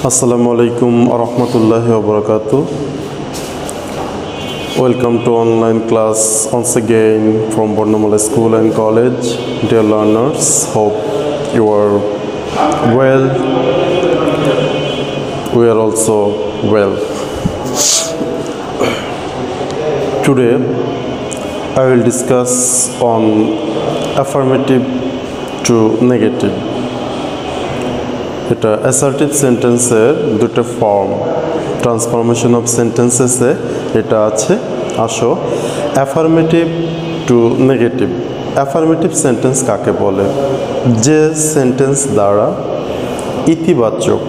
Assalamualaikum warahmatullahi wabarakatuh. Welcome to online class once again from Bornomole School and College. Dear learners, hope you are well. We are also well. Today I will discuss on affirmative to negative. এটা assertive সেন্টেন্সের দুটো form, transformation of সেন্টেন্সেসে এটা আছে। আসো affirmative two negative. Affirmative sentence কাকে বলে? যে sentence দ্বারা ইতিবাচক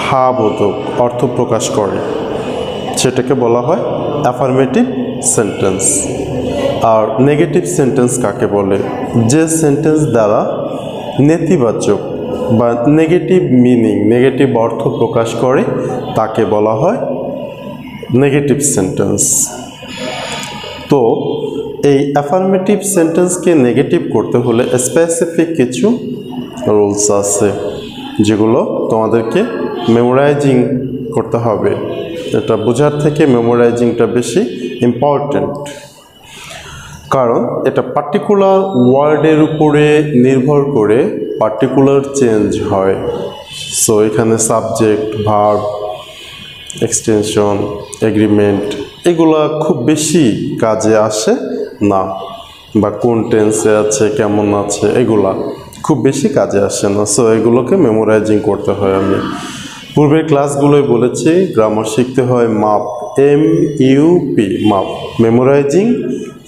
হাবোধক অর্থ প্রকাশ করে সেটাকে বলা হয় অ্যাফার্মেটিভ সেন্টেন্স। আর নেগেটিভ সেন্টেন্স কাকে বলে? যে সেন্টেন্স দ্বারা নেতিবাচক বা নেগেটিভ মিনিং, নেগেটিভ অর্থ প্রকাশ করে তাকে বলা হয় নেগেটিভ সেন্টেন্স। তো এই অ্যাফার্মেটিভ সেন্টেন্সকে নেগেটিভ করতে হলে স্পেসিফিক কিছু রুলস আছে যেগুলো তোমাদেরকে মেমোরাইজিং করতে হবে। এটা বোঝার থেকে মেমোরাইজিংটা বেশি ইম্পর্ট্যান্ট, কারণ এটা পার্টিকুলার ওয়ার্ডের উপরে নির্ভর করে পার্টিকুলার চেঞ্জ হয়। সো এখানে সাবজেক্ট, ভার্ব, এক্সটেনশন, এগ্রিমেন্ট এগুলা খুব বেশি কাজে আসে না, বা কোন টেন্সে আছে, কেমন আছে, এগুলা খুব বেশি কাজে আসে না। সো এগুলোকে মেমোরাইজিং করতে হয়। আমি পূর্বের ক্লাসগুলোই বলেছি গ্রামার শিখতে হয় মাপ, MUP, মাপ, মেমোরাইজিং,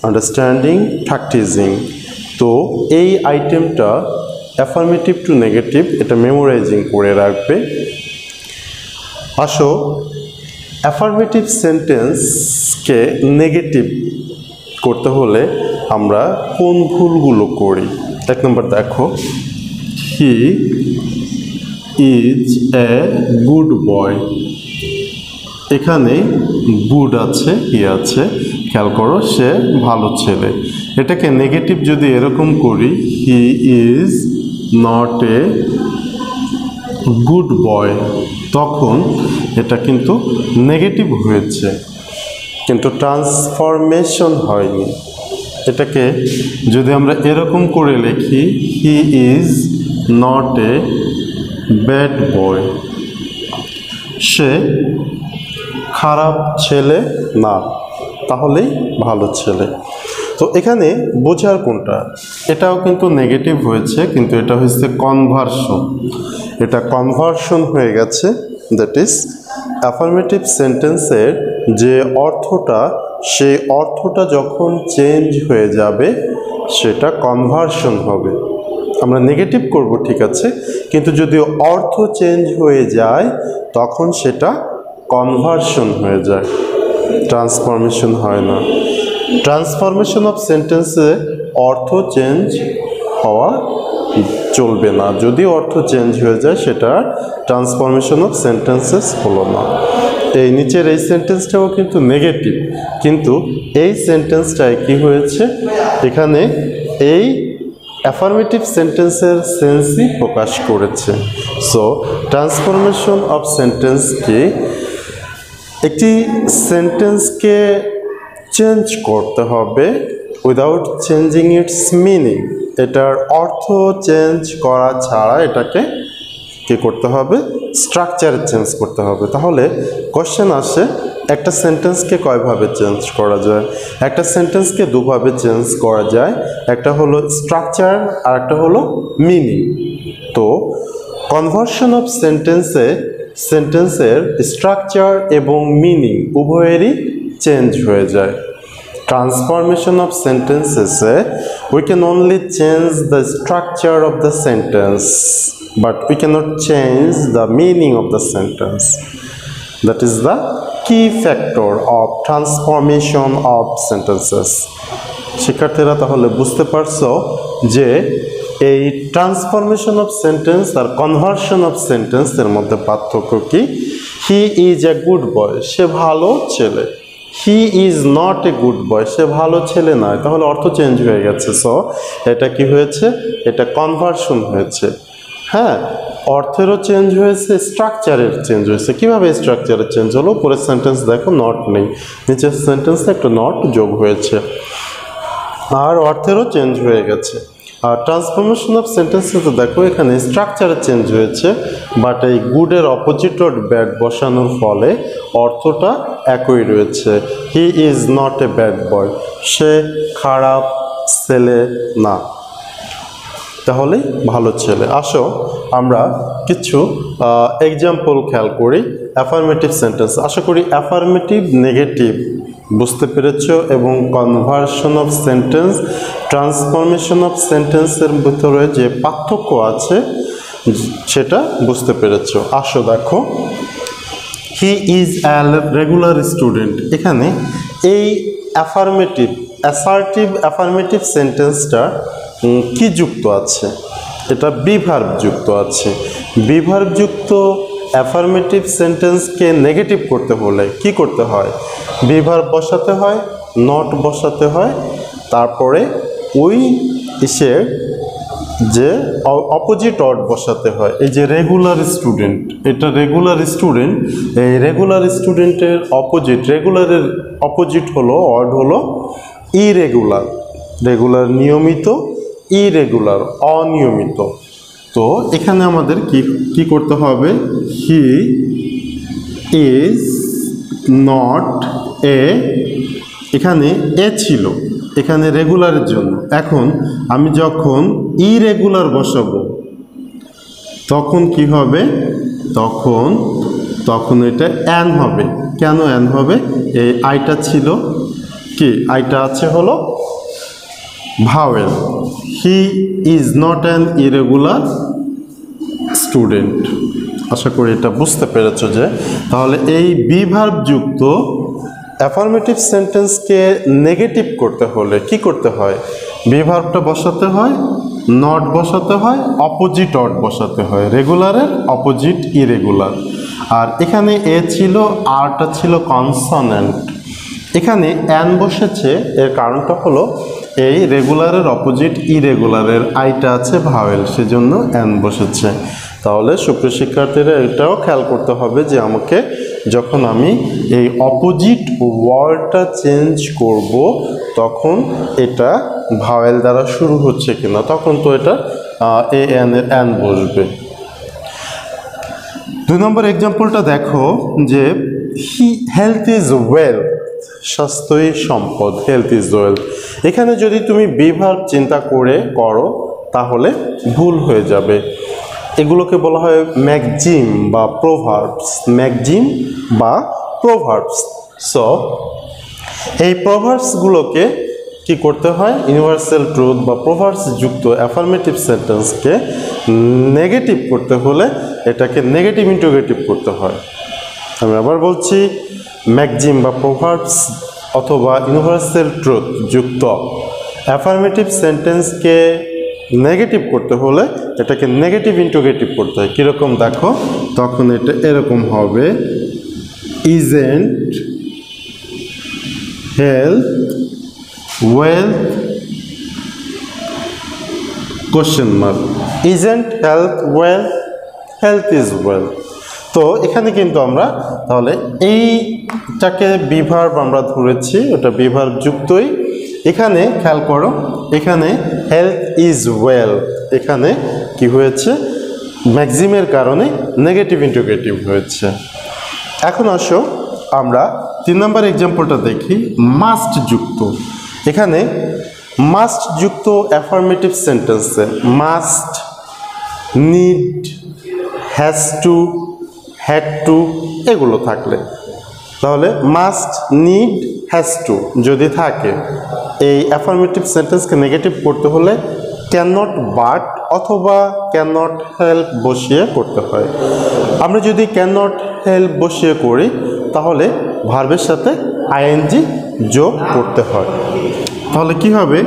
আন্ডারস্ট্যান্ডিং, প্র্যাকটিসিং। তো এই আইটেমটা অ্যাফার্মেটিভ টু নেগেটিভ এটা মেমোরাইজিং করে রাখবে। আসো অ্যাফার্মেটিভ সেন্টেন্সকে নেগেটিভ করতে হলে আমরা কোন ভুলগুলো করি? এক নম্বর দেখো, হি ইজ এ গুড বয়। এখানে গুড আছে, হি আছে, খেয়াল করো, সে ভালো ছেলে। এটাকে নেগেটিভ যদি এরকম করি, হি ইজ নট এ গুড বয়, তখন এটা কিন্তু নেগেটিভ হয়েছে, কিন্তু ট্রান্সফরমেশন হয়নি। এটাকে যদি আমরা এরকম করে লিখি, he is not a bad boy, সে খারাপ ছেলে না, তাহলেই ভালো ছেলে। তো এখানে বোঝার কোনটা? এটাও কিন্তু নেগেটিভ হয়েছে, কিন্তু এটা হচ্ছে কনভার্সন। এটা কনভার্সন হয়ে গেছে। দ্যাট ইজ অ্যাফার্মেটিভ সেন্টেন্সের যে অর্থটা, সেই অর্থটা যখন চেঞ্জ হয়ে যাবে সেটা কনভার্সন হবে। আমরা নেগেটিভ করব ঠিক আছে, কিন্তু যদি অর্থ চেঞ্জ হয়ে যায় তখন সেটা কনভার্সন হয়ে যায়, ট্রান্সফরমেশন হয় না। ট্রান্সফরমেশন অফ সেন্টেন্সে অর্থ চেঞ্জ হওয়া চলবে না। যদি অর্থ চেঞ্জ হয়ে যায় সেটা ট্রান্সফরমেশন অফ সেন্টেন্সেস হলো না। এই নিচের এই সেন্টেন্সটাও কিন্তু নেগেটিভ, কিন্তু এই সেন্টেন্সটায় কি হয়েছে? এখানে এই অ্যাফার্মেটিভ সেন্টেন্সের সেন্সই প্রকাশ করেছে। সো ট্রান্সফরমেশন অফ সেন্টেন্স কি? একটি সেন্টেন্সকে চেঞ্জ করতে হবে উইদাউট চেঞ্জিং ইটস মিনিং। এটার অর্থ চেঞ্জ করা ছাড়া এটাকে কি করতে হবে? স্ট্রাকচার চেঞ্জ করতে হবে। তাহলে কোশ্চেন আসে, একটা সেন্টেন্সকে কয়ভাবে চেঞ্জ করা যায়? একটা সেন্টেন্সকে দুভাবে চেঞ্জ করা যায়, একটা হলো স্ট্রাকচার আর একটা হলো মিনিং। তো কনভার্সন অফ সেন্টেন্সের স্ট্রাকচার এবং মিনিং উভয়েরই চেঞ্জ হয়ে যায়। Transformation of sentences, we can only change the structure of the sentence, but we cannot change the meaning of the sentence. That is the key factor of transformation of sentences. শিক্ষার্থীরা তাহলে বুঝতে পারছো যে এই transformation of sentence আর conversion of সেন্টেন্সের মধ্যে পার্থক্য কি? He is a good boy, সে ভালো ছেলে। He is not a good boy, সে ভালো ছেলে নয়, তাহলে অর্থ চেঞ্জ হয়ে গেছে। সো এটা কি হয়েছে? এটা কনভার্সন হয়েছে। হ্যাঁ, অর্থেরও চেঞ্জ হয়েছে, স্ট্রাকচারের চেঞ্জ হয়েছে। কিভাবে স্ট্রাকচারের চেঞ্জ হলো? পরের সেন্টেন্স দেখো, নট নেই, নিচের সেন্টেন্সে একটা নট যোগ হয়েছে, আর অর্থেরও চেঞ্জ হয়ে গেছে। আর ট্রান্সফরমেশন অফ সেন্টেন্সে দেখো এখানে স্ট্রাকচারের চেঞ্জ হয়েছে, বাট এই গুডের অপোজিট ওয়ার্ড ব্যাড বসানোর ফলে অর্থটা একই রয়েছে। He is not a bad boy, সে খারাপ ছেলে না, তাহলেই ভালো ছেলে। আসো আমরা কিছু এক্সাম্পল খেয়াল করি অ্যাফার্মেটিভ সেন্টেন্স। আশা করি অ্যাফার্মেটিভ, নেগেটিভ বুঝতে পেরেছ, এবং conversion of sentence, transformation of সেন্টেন্সের ভিতরে যে পার্থক্য আছে সেটা বুঝতে পেরেছ। আসো দেখো, he is a regular student. এখানে এই অ্যাফার্মেটিভ, অ্যাফার্মেটিভ সেন্টেন্সটা কি যুক্ত আছে? এটা বিভার্ব যুক্ত আছে। বিভার্ব যুক্ত অ্যাফার্মেটিভ সেন্টেন্সকে নেগেটিভ করতে হলে কি করতে হয়? বিভার্ব বসাতে হয়, নট বসাতে হয়, তারপরে ওই ইসের যে অপোজিট ওয়ার্ড বসাতে হয়। এই যে রেগুলার স্টুডেন্ট, এটা রেগুলার স্টুডেন্ট, এই রেগুলার স্টুডেন্টের অপোজিট, রেগুলারের অপোজিট হলো ওয়ার্ড হলো ইরেগুলার। রেগুলার নিয়মিত, ইরেগুলার অনিয়মিত। তো এখানে আমাদের কি করতে হবে? হি ইজ নট এ, এখানে এ ছিল এখানে রেগুলারের জন্য। এখন আমি যখন ইরেগুলার বসাবো তখন কি হবে? তখন এটা অ্যান হবে। কেন অ্যান হবে? এই আইটা ছিল কি, আইটা আছে হলো vowel. He is not an irregular student. আশা করি এটা বুঝতে পেরেছ যে তাহলে এই বিভার্ব যুক্ত অ্যাফার্মেটিভ সেন্টেন্সকে নেগেটিভ করতে হলে কি করতে হয়? বিভার্বটা বসাতে হয়, নট বসাতে হয়, অপোজিট ওয়ার্ড বসাতে হয়, রেগুলারের অপোজিট ইরেগুলার। আর এখানে এ ছিল, আরটা ছিল কনসোনেন্ট। এখানে অ্যান বসেছে, এর কারণটা হলো এই রেগুলারের অপোজিট ইরেগুলারের আইটা আছে ভাওয়েল, সেজন্য অ্যান বসেছে। তাহলে সুপ্রিয় শিক্ষার্থীরা এটাও খেয়াল করতে হবে যে আমাকে যখন আমি এই অপোজিট ওয়ার্ডটা চেঞ্জ করব তখন এটা ভাওয়েল দ্বারা শুরু হচ্ছে কিনা, তখন তো এটা এ এন এর অ্যান বসবে। 2 নম্বর এক্সাম্পলটা দেখো যে হেলথ ইজ ওয়েলথ, স্বাস্থ্যই সম্পদ, হেলথ ইজ ওয়েলথ। এখানে যদি তুমি বিভার্ব চিন্তা করো তাহলে ভুল হয়ে যাবে। এগুলোকে বলা হয় ম্যাগজিম বা প্রোভার্বস, ম্যাগজিম বা প্রোভার্বস। সো এই প্রোভার্বসগুলোকে কি করতে হয়? ইউনিভার্সাল ট্রুথ বা প্রোভার্বস যুক্ত অ্যাফার্মেটিভ সেন্টেন্সকে নেগেটিভ করতে হলে এটাকে নেগেটিভ ইন্টিগ্রেটিভ করতে হয়। আমি আবার বলছি, ম্যাগজিম বা প্রোভার্বস অথবা ইউনিভার্সাল ট্রুথ যুক্ত অ্যাফার্মেটিভ সেন্টেন্সকে নেগেটিভ করতে হলে এটাকে নেগেটিভ ইন্টিগ্রেটিভ করতে হয়। কীরকম দেখো, তখন এটা এরকম হবে, isn't health wealth question mark, isn't health wealth, health is wealth. তো এখানে কিন্তু আমরা তাহলে এইটাকে বিভার্ব আমরা ধরেছি, ওটা বিভার্ব যুক্তই। এখানে খেয়াল করো, এখানে হেলথ ইজ ওয়েল, এখানে কি হয়েছে? ম্যাক্সিমের কারণে নেগেটিভ ইন্টিগ্রেটিভ হয়েছে। এখন আসো আমরা 3 নম্বর এক্সাম্পলটা দেখি, মাস্ট যুক্ত। এখানে মাস্ট যুক্ত অ্যাফার্মেটিভ সেন্টেন্সে must, need, has to, had to এগুলো থাকলে, তাহলে মাস্ট, নিড, হ্যাজ টু যদি থাকে, এই অ্যাফার্মেটিভ সেন্টেন্সকে নেগেটিভ করতে হলে ক্যান নট বাট অথবা ক্যান নট হেল্প বসিয়ে করতে হয়। আমরা যদি ক্যান নট হেল্প বসিয়ে করি তাহলে ভার্বের সাথে আইএনজি যোগ করতে হয়। তাহলে কি হবে?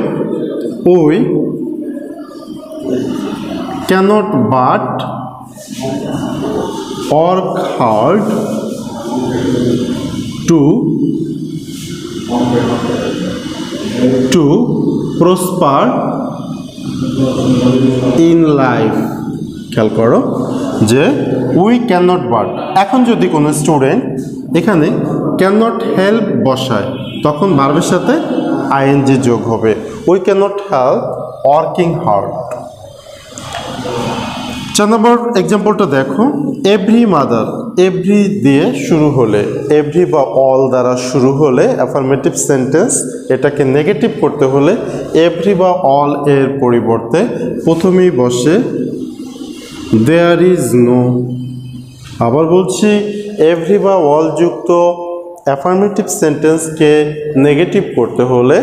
We cannot but work hard to prosper in life. খেয়াল করো যে উই ক্যান নট বাট। এখন যদি কোনো স্টুডেন্ট এখানে ক্যান নট হেল্প বসায় তখন ভার্বের সাথে আইএনজি যোগ হবে। We can not help working hard. 4 নম্বর এক্সাম্পলটা দেখো, এভরি মাদার, এভরি দিয়ে শুরু হলে, এভরি বা অল দ্বারা শুরু হলে অ্যাফার্মেটিভ সেন্টেন্স, এটাকে নেগেটিভ করতে হলে এভরি বা অল এর পরিবর্তে প্রথমেই বসে দেয়ার ইজ নো। আবার বলছি, এভরি বা অল যুক্ত অ্যাফার্মেটিভ সেন্টেন্সকে নেগেটিভ করতে হলে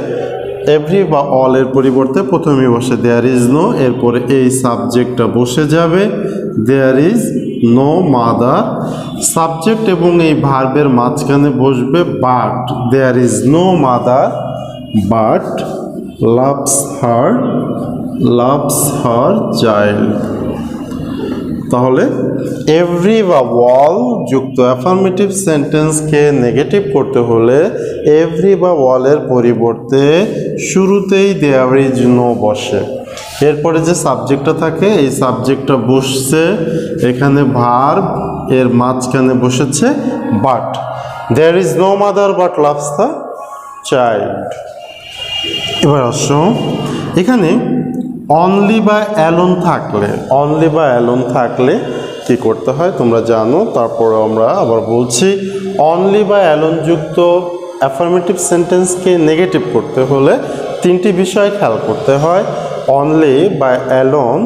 এভরি বা অল এর পরিবর্তে প্রথমেই বসে দেয়ার ইজ নো, এরপরে এই সাবজেক্টটা বসে যাবে there is no mother. Subject এবং এই ভার্বের মাঝখানে বসবে but, there is no mother but loves her child. তাহলে এভরি বা অল যুক্ত অ্যাফার্মেটিভ সেন্টেন্সকে নেগেটিভ করতে হলে এভরি বা অলের পরিবর্তে শুরুতেই দেয়ার ইজ নো বসে, এরপরে যে সাবজেক্টটা থাকে এই সাবজেক্টটা বসছে এখানে ভার্ব, এর মাঝখানে বসেছে but. There is no mother but loves the child. এবার আসো, এখানে অনলি বা অ্যালোন থাকলে কি করতে হয় তোমরা জানো, তারপর আমরা আবার বলছি। অনলি বা অ্যালোন যুক্ত অ্যাফার্মেটিভ সেন্টেন্সকে নেগেটিভ করতে হলে 3টি বিষয় খেয়াল করতে হয়। অনলি বা অ্যালোন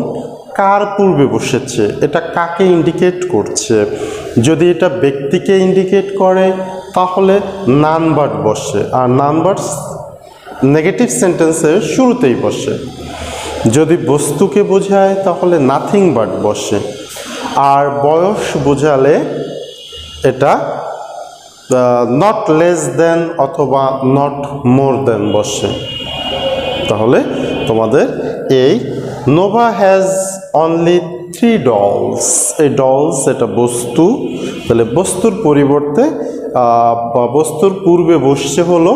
কার পূর্বে বসেছে, এটা কাকে ইন্ডিকেট করছে। যদি এটা ব্যক্তিকে ইন্ডিকেট করে তাহলে নান বাট বসে, আর নান বাট নেগেটিভ সেন্টেন্সের শুরুতেই বসে। যদি বস্তুকে বোঝায় তাহলে নাথিং বাট বসে, আর বয়স বোঝালে এটা নট লেস দেন অথবা নট মোর দেন বসে। তাহলে তোমাদের এই নোভা হ্যাজ অনলি 3 ডলস, এই ডলস এটা বস্তু, তাহলে বস্তুর পরিবর্তে বা বস্তুর পূর্বে বসছে হলো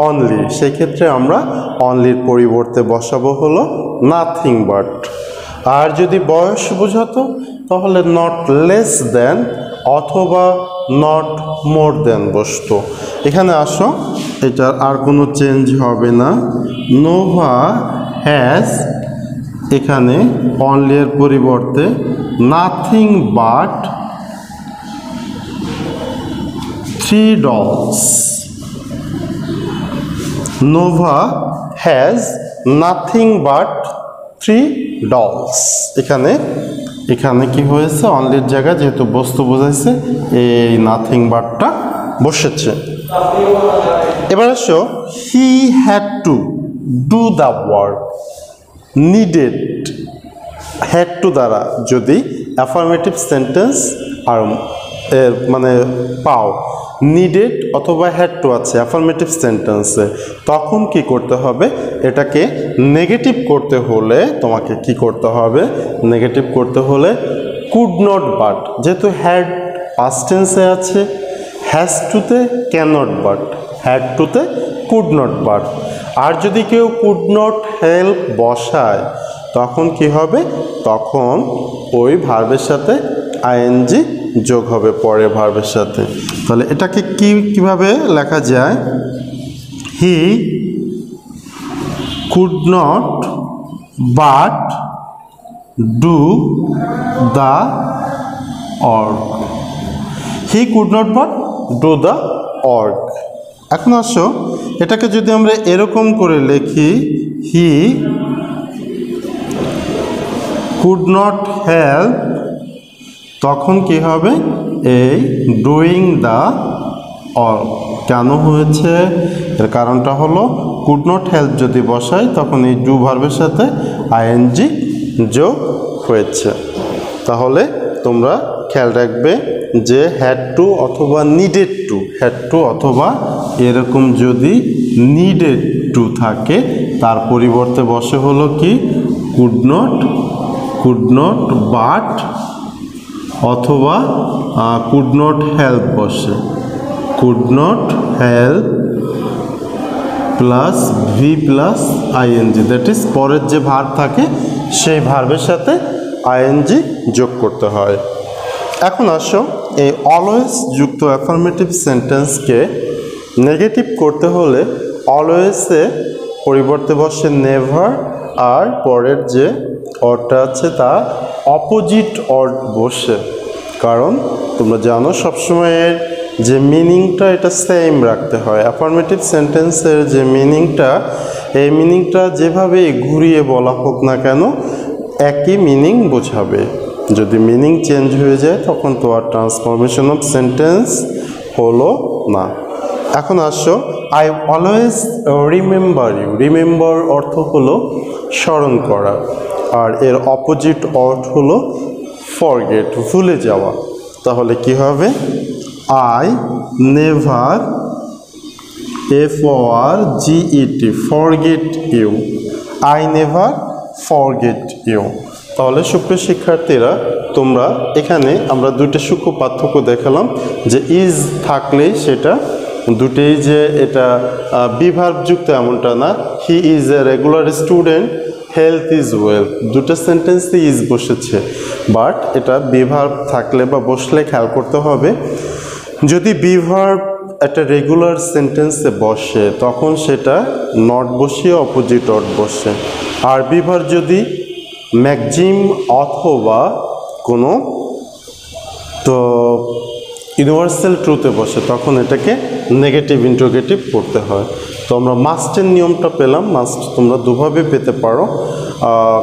অনলি, সেই ক্ষেত্রে আমরা অনলির পরিবর্তে বসাবো হলো নাথিং বাট। আর যদি বয়স বোঝাতো তাহলে নট লেস দেন অথবা নট মোর দেন বসতো। এখানে আসো, এটার আর কোনো চেঞ্জ হবে না। নোভা হ্যাজ, এখানে অনলি এর পরিবর্তে nothing but 3 dolls. Nova has nothing but 3 dolls. এখানে কি হয়েছে, অনলির জায়গায় যেহেতু বস্তু বোঝাইছে এই নাথিং বাটটা বসেছে। এবার আসো, হি had to do the work. Needed, had to দ্বারা যদি অ্যাফার্মেটিভ সেন্টেন্স আর মানে পাও, নিডেড অথবা হ্যাড টু আছে অ্যাফার্মেটিভ সেন্টেন্সে, তখন কি করতে হবে, এটাকে নেগেটিভ করতে হলে তোমাকে কি করতে হবে, নেগেটিভ করতে হলে কুড নট বাট, যেহেতু হ্যাড পাস্ট টেন্সে আছে, হ্যাজ টুতে ক্যান নট বাট, হ্যাড টুতে কুড নট বাট। আর যদি কেউ কুড নট হেল্প বসায় তখন কি হবে, তখন ওই ভার্বের সাথে আইএনজি যোগ হবে পরে ভার্বের সাথে। তাহলে এটাকে কিভাবে লেখা যায়, he could not but do the work. He could not but do the work. এখন আসো, এটাকে যদি আমরা এরকম করে লিখি, হি কুড নট হেল্প, তখন কি হবে, এই ডুইং দ্য ওয়ার্ক। কেন হয়েছে, এর কারণটা হলো কুড নট হেল্প যদি বসাই তখন এই ডু ভার্বের সাথে আইএনজি যোগ হয়েছে। তাহলে তোমরা খেয়াল রাখবে যে হ্যাড টু অথবা নিডেড টু, হ্যাড টু অথবা এরকম যদি নিডেড টু থাকে তার পরিবর্তে বসে হলো কি কুড নট বাট অথবা কুড নট হেল্প বসে, could not help plus V plus ING, that is পরের যে ভার্ব থাকে সেই ভার্বের সাথে আইএনজি যোগ করতে হয়। এখন আসো এই অলওয়েজ যুক্ত অ্যাফার্মেটিভ সেন্টেন্সকে নেগেটিভ করতে হলে অলওয়েজে পরিবর্তে বসে নেভার, আর পরের যে অর্ডটা আছে তা অপোজিট অর্ড বসে। কারণ তোমরা জানো সবসময়ের যে মিনিংটা এটা সেম রাখতে হয়। অ্যাফার্মেটিভ সেন্টেন্সের যে মিনিংটা, এই মিনিংটা যেভাবে ঘুরিয়ে বলা হোক না কেন একই মিনিং বোঝাবে। যদি মিনিং চেঞ্জ হয়ে যায় তখন তো আর ট্রান্সফরমেশন অফ সেন্টেন্স হলো না। এখন আসো I always remember you. Remember অর্থ হলো স্মরণ করা, আর এর অপোজিট অর্থ হলো ফরগেট, ভুলে যাওয়া। তাহলে কি হবে? I never FORGET forget you. I never forget you. তাহলে সুপ্রিয় শিক্ষার্থীরা, তোমরা এখানে আমরা দুইটা সূক্ষ্ম পার্থক্য দেখালাম যে ইজ থাকলেই সেটা দুটেই যে এটা বিভার্বযুক্ত এমনটা না। He is a regular student, health is wealth, দুটো সেন্টেন্সে ইজ বসেছে, বাট এটা বিভার্ব থাকলে বা বসলে খেয়াল করতে হবে যদি বিভার্ব একটা রেগুলার সেন্টেন্সে বসে তখন সেটা নট বসিয়ে অপোজিট অর্ড বসে। আর বিভার্ব যদি ম্যাক্সিম অথবা কোনো তো ইউনিভার্সাল ট্রুথে বসে তখন এটাকে নেগেটিভ ইন্টারোগেটিভ করতে হয়। তো আমরা মাস্টের নিয়মটা পেলাম। মাস্ট তোমরা দুভাবে পেতে পারো,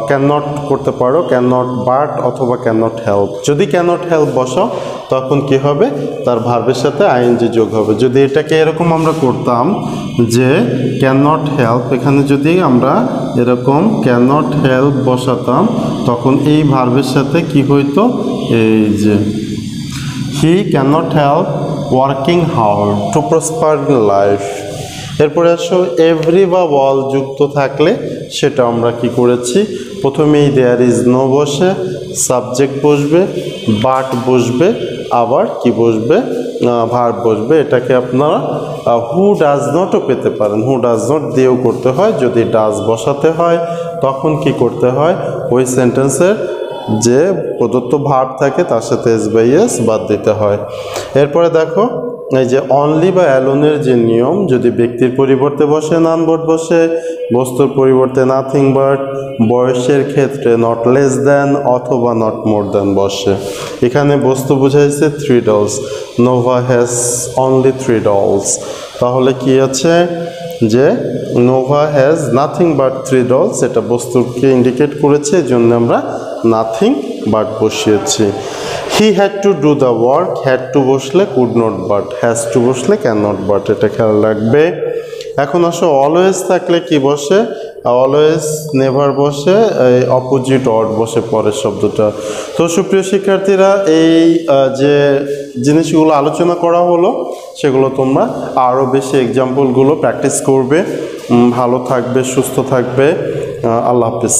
ক্যান নট করতে পারো, ক্যান নট বাট অথবা ক্যান নট হেল্প। যদি ক্যান নট হেল্প বসাও তখন কি হবে? তার ভার্বের সাথে আইএনজি যোগ হবে। যদি এটাকে এরকম আমরা করতাম যে ক্যান নট হেল্প, এখানে যদি আমরা এরকম ক্যান নট হেল্প বসাতাম তখন এই ভার্বের সাথে কি হইতো? এই যে he can not help working hard to prosper in life. এরপরে আসো এভরি বা ওয়াল যুক্ত থাকলে সেটা আমরা কি করেছি? প্রথমেই দেয়ার ইজ নো বসে সাবজেক্ট বসবে, বাট বসবে, আবার কি বসবে? ভার্ব বসবে। এটাকে আপনারা হু ডাজ নটও পেতে পারেন। হু ডাজ নট দিয়েও করতে হয়। যদি ডাজ বসাতে হয় তখন কি করতে হয়? ওই সেন্টেন্সের যে প্রদত্ত ভার্ব থাকে তার সাথে এস বাই এস বাদ দিতে হয়। এরপরে দেখো এই যে অনলি বা অ্যালোনের যে নিয়ম, যদি ব্যক্তির পরিবর্তে বসে নাউন ভার্ব বসে, বস্তুর পরিবর্তে নাথিং বাট, বয়সের ক্ষেত্রে নট লেস দ্যান অথবা নট মোর দ্যান বসে। এখানে বস্তু বোঝাইছে 3 dolls, Nova has only 3 dolls। তাহলে কি আছে যে Nova has nothing but 3 dolls, এটা বস্তুকে ইন্ডিকেট করেছে, এই জন্য আমরা নাথিং বাট বসিয়েছি। He had to do the work, had to বসলে could not but, has to বসলে ক্যান নট বাট, এটা খেয়াল রাখবে। এখন আসো অলওয়েজ থাকলে কি বসে? অলওয়েজ নেভার বসে, অপোজিট অর্ড বসে পরের শব্দটা। তো সুপ্রিয় শিক্ষার্থীরা, এই যে জিনিসগুলো আলোচনা করা হলো সেগুলো তোমরা আরও বেশি এক্সাম্পলগুলো প্র্যাকটিস করবে। ভালো থাকবে, সুস্থ থাকবে। আল্লাহ হাফিজ।